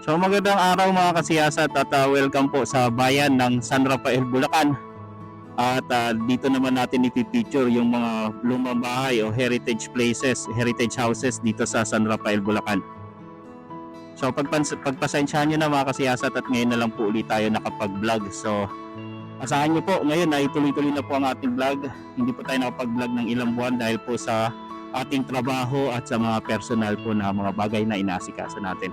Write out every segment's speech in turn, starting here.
So magandang araw mga kasiyasat at welcome po sa bayan ng San Rafael, Bulacan. At dito naman natin ipipicture yung mga lumang bahay o heritage places, heritage houses dito sa San Rafael, Bulacan. So pagpasensyahan nyo na mga kasiyasat at ngayon na lang po ulit tayo nakapag-vlog. So asahan nyo po ngayon ay tuloy-tuloy na po ang ating vlog. Hindi po tayo nakapag-vlog ng ilang buwan dahil po sa ating trabaho at sa mga personal po na mga bagay na inaasikaso natin.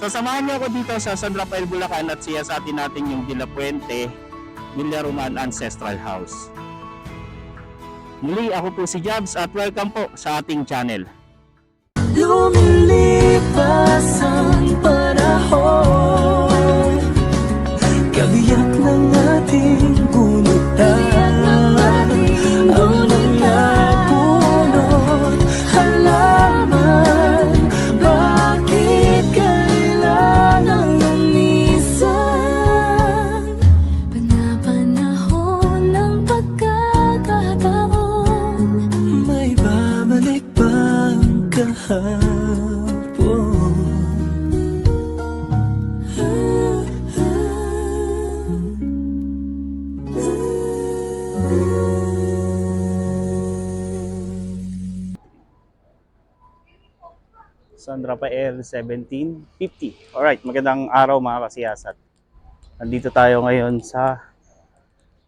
So samahan niyo ako dito sa San Rafael, Bulacan at siyasatin natin yung De La Puente Villaroman Ancestral House. Muli ako po si Jabs at welcome po sa ating channel. Lumilipas ang panahon, kabiyak ng ating gunutan, ang mga punot halaman. Bakit kailangang lumisan? Panapanahon ng pagkakataon, may babalik bang kahapon? San Rafael 1750. Alright, magandang araw mga kasiyasat. Nandito tayo ngayon sa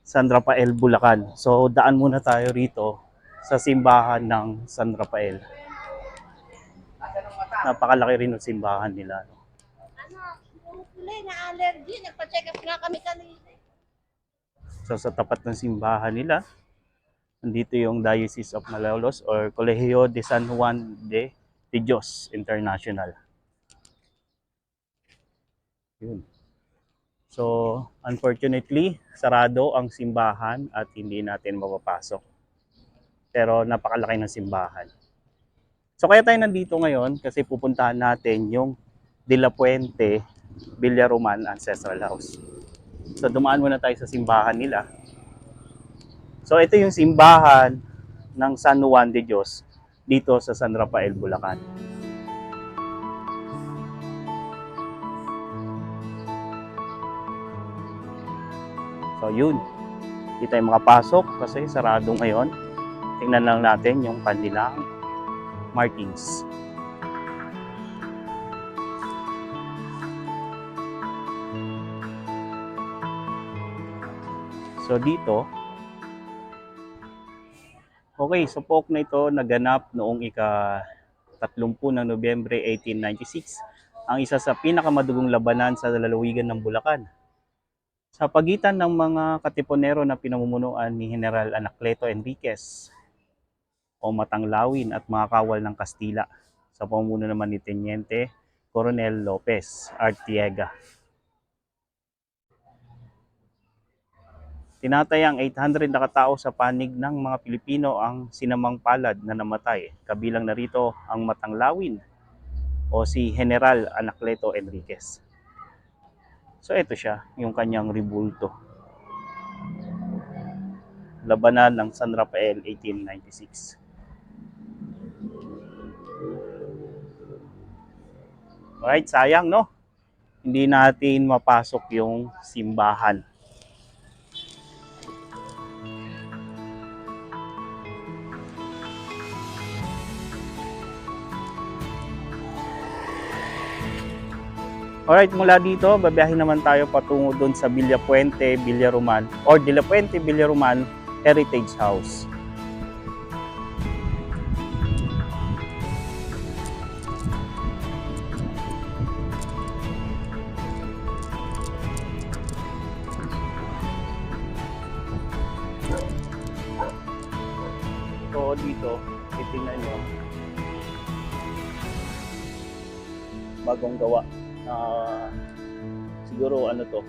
San Rafael, Bulacan. So daan muna tayo rito sa simbahan ng San Rafael. Napakalaki rin ng simbahan nila. Na allergy, nagpa-check up nga kami kanina. So sa tapat ng simbahan nila, nandito yung Diocese of Malolos or Colegio de San Juan de Dios International. Yun. So, unfortunately, sarado ang simbahan at hindi natin mapapasok. Pero napakalaki ng simbahan. So, kaya tayo nandito ngayon kasi pupuntahan natin yung De La Puente Villaroman Ancestral House. So, dumaan muna tayo sa simbahan nila. So, ito yung simbahan ng San Juan de Dios dito sa San Rafael, Bulacan. So yun, hindi tayo makapasok kasi sarado ngayon. Tingnan lang natin yung kanilang markings. So dito, okay, so poke na ito naganap noong ika-30 ng Nobyembre 1896, ang isa sa pinakamadugong labanan sa lalawigan ng Bulacan. Sa pagitan ng mga katipunero na pinamumunuan ni General Anacleto Enriquez o Matanglawin at mga kawal ng Kastila sa pamumuno naman ni Teniente Coronel Lopez Artiega. Tinatayang 800 na katao sa panig ng mga Pilipino ang sinamang palad na namatay. Kabilang narito ang Matanglawin o si General Anacleto Enriquez. So ito siya, yung kanyang rebulto. Labanan ng San Rafael 1896. Alright, sayang no? Hindi natin mapasok yung simbahan. Alright, mula dito, babiyahin naman tayo patungo doon sa Villa Puente Villaroman or De La Puente Villaroman Heritage House. So dito, titingnan nyo, bagong gawa. Siguro ano to,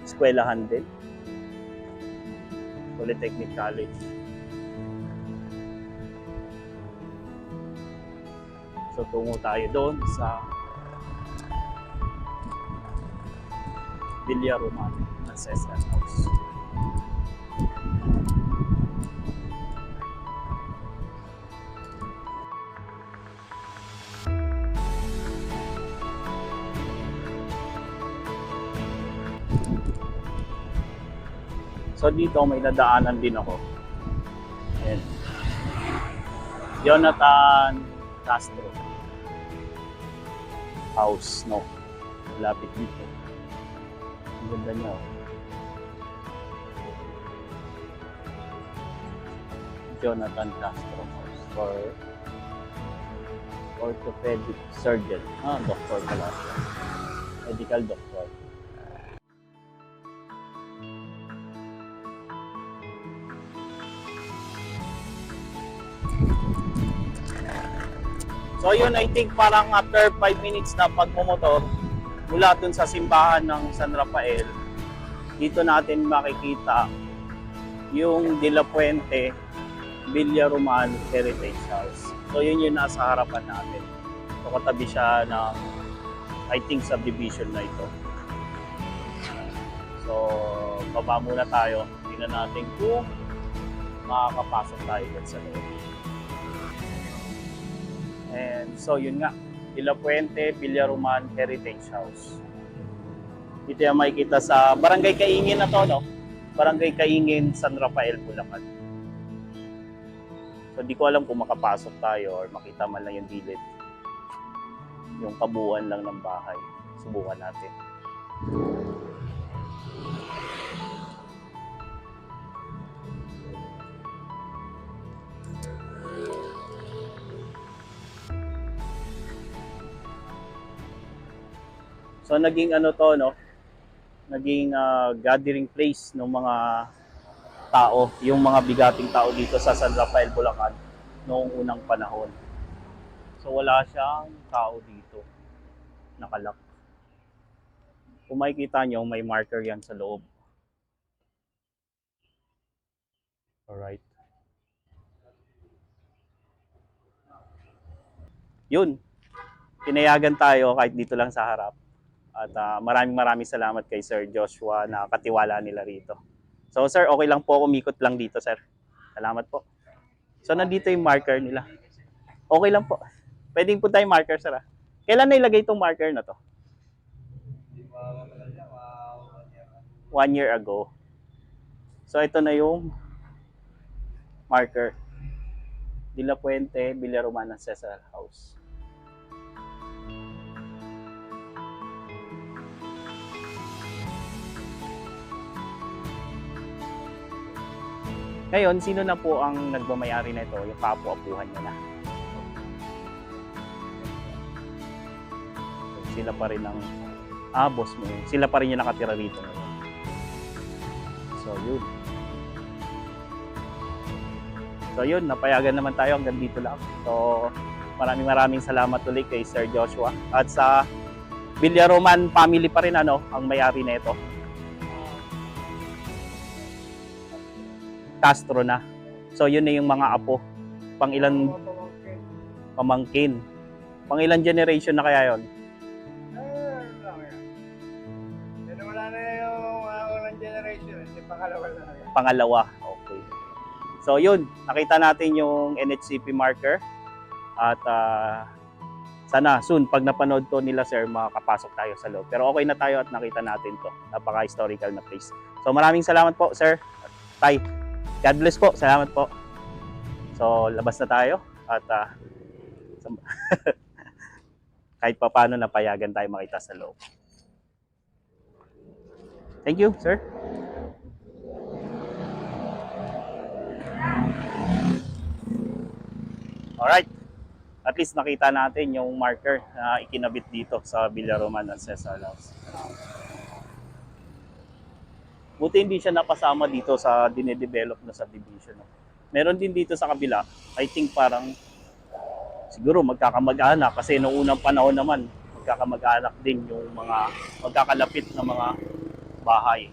eskwelahan din, Polytechnic College. So tungo tayo doon sa Villaroman Ancestral House. So dito may nadaanan din ako. Ayan. Jonathan Castro House, no? Lapit dito. Ang ganda niya. Oh. Jonathan Castro House for orthopedic surgeon. Doctor pala siya. Medical doctor. So yun, I think parang after 5 minutes na pagmumotor mula dun sa simbahan ng San Rafael, dito natin makikita yung De La Puente Villaroman Heritage House. So yun yung nasa harapan natin. So katabi siya ng, I think, subdivision na ito. So baba muna tayo. Tingnan natin kung makakapasok tayo sa loob. And so yun nga, De La Puente Villaroman Heritage House. Dito yung makikita sa Barangay Kaingin na to, no? Barangay Kaingin, San Rafael, Bulacan. So di ko alam kung makapasok tayo or makita man lang yung gilid. Yung kabuuan lang ng bahay. Subukan natin. So naging ano to, no? Naging gathering place ng mga tao, yung mga bigating tao dito sa San Rafael, Bulacan noong unang panahon. So wala siyang tao dito. Nakalak. Kung makikita nyo, may marker yan sa loob. Alright. Yun. Pinayagan tayo kahit dito lang sa harap. At maraming salamat kay Sir Joshua na katiwala nila rito. So sir, okay lang po umikot lang dito, sir. Salamat po. So nandito yung marker nila. Okay lang po. Pwedeng po tayong marker, sir. Kailan na ilagay itong marker na to? 1 year ago. So ito na yung marker. De La Puente Villaroman Ancestral House. Ngayon, sino na po ang nagmamayari na ito? Yung kapu-apuhan niya na. So, sila pa rin ang boss mo yun. Sila pa rin yung nakatira rito ngayon. So, yun. So, yun. Napayagan naman tayo. Hanggang dito lang. So, maraming salamat ulit kay Sir Joshua. At sa Villaroman family pa rin ang mayari na ito. Castro na. So yun na yung mga apo. Pang ilan pamangkin. Pang ilan generation na kaya yon? Wala na yung unang generation. Pangalawa na. Pangalawa. Okay. So yun, nakita natin yung NHCP marker. At sana soon, pag napanood to nila sir, makakapasok tayo sa loob. Pero okay na tayo at nakita natin to. Napaka-historical na place. So maraming salamat po sir. Tay. God bless po. Salamat po. So, labas na tayo. At kahit pa paano napayagan tayo makita sa loob. Thank you, sir. Alright. At least nakita natin yung marker na ikinabit dito sa Villaroman Ancestral House. Buti hindi siya napasama dito sa dinedevelop na subdivision. Meron din dito sa kabila, I think parang siguro magkakamag-anak kasi noong unang panahon naman, magkakamag-anak din yung mga magkakalapit na mga bahay.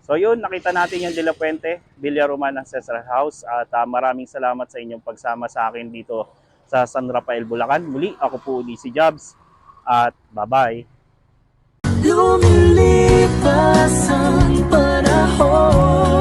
So yun, nakita natin yung De La Puente Villaroman Ancestral House at maraming salamat sa inyong pagsama sa akin dito sa San Rafael, Bulacan. Muli, ako po si Jobs at bye-bye. Lumilipas ang panahon.